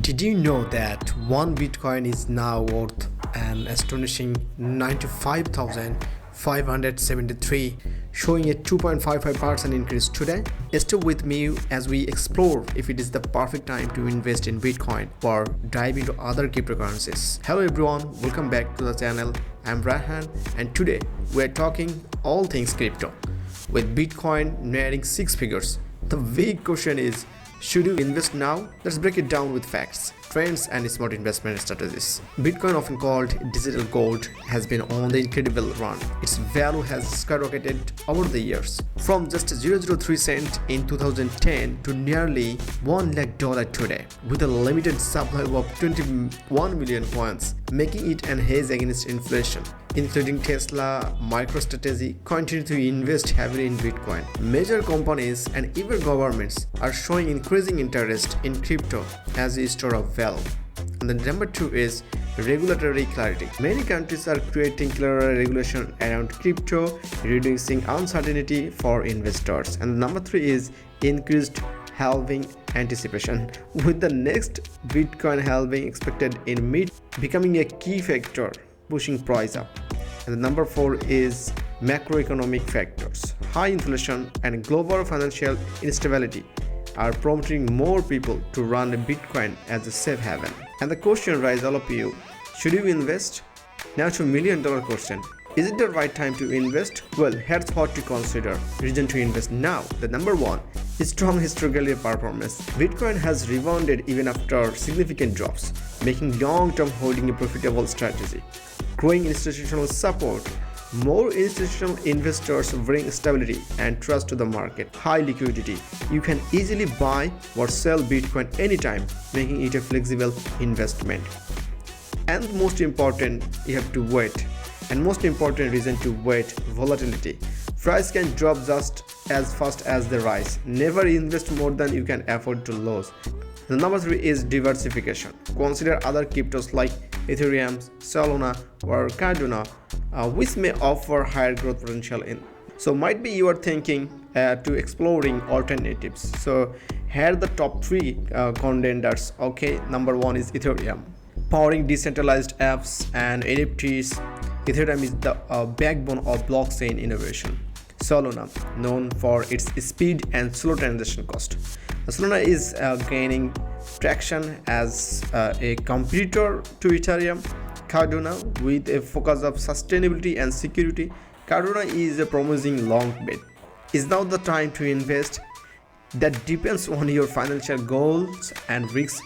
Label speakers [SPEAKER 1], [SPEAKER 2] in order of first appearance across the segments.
[SPEAKER 1] Did you know that one Bitcoin is now worth an astonishing 95,573, showing a 2.55% increase today? Stay with me as we explore if it is the perfect time to invest in Bitcoin or dive into other cryptocurrencies. Hello everyone, welcome back to the channel. I'm Raihan and today we're talking all things crypto. With Bitcoin nearing six figures, the big question is, should you invest now? Let's break it down with facts, trends and smart investment strategies. Bitcoin, often called digital gold, has been on the incredible run. Its value has skyrocketed over the years, from just 0.003 cent in 2010 to nearly $1 lakh today, with a limited supply of 21 million coins, making it an hedge against inflation. Including Tesla, MicroStrategy continue to invest heavily in Bitcoin. Major companies and even governments are showing increasing interest in crypto as a store of wealth. And the number two is regulatory clarity. Many countries are creating clearer regulation around crypto, reducing uncertainty for investors. And number three is increased halving anticipation, with the next Bitcoin halving expected in mid becoming a key factor pushing price up. And the number four is macroeconomic factors. High inflation and global financial instability are prompting more people to run Bitcoin as a safe haven. And the question arises, all of you, should you invest? Now to $1 million question. Is it the right time to invest? Well, here's what to consider. Reason to invest now. The number one is strong historical performance. Bitcoin has rebounded even after significant drops, making long-term holding a profitable strategy. Growing institutional support. More institutional investors bring stability and trust to the market. High liquidity. You can easily buy or sell Bitcoin anytime, making it a flexible investment. And most important, you have to wait. And most important reason to wait, volatility. Price can drop just as fast as the rise. Never invest more than you can afford to lose. The number three is diversification. Consider other cryptos like Ethereum, Solana or Cardano, which may offer higher growth potential in. So might be you are thinking to exploring alternatives. So here are the top three contenders. Okay, number one is Ethereum. Powering decentralized apps and NFTs, Ethereum is the backbone of blockchain innovation. Solana, known for its speed and slow transaction cost. Solana is gaining traction as a competitor to Ethereum. Cardano, with a focus of sustainability and security, Cardano is a promising long bet. Is now the time to invest? That depends on your financial goals and risk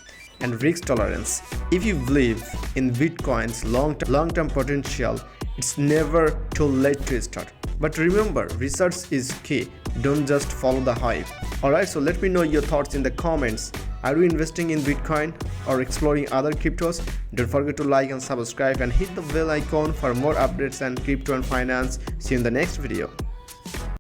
[SPEAKER 1] tolerance. If you believe in Bitcoin's long-term potential, it's never too late to start. But remember, research is key. Don't just follow the hype. Alright, so let me know your thoughts in the comments. Are you investing in Bitcoin or exploring other cryptos? Don't forget to like and subscribe and hit the bell icon for more updates on crypto and finance. See you in the next video.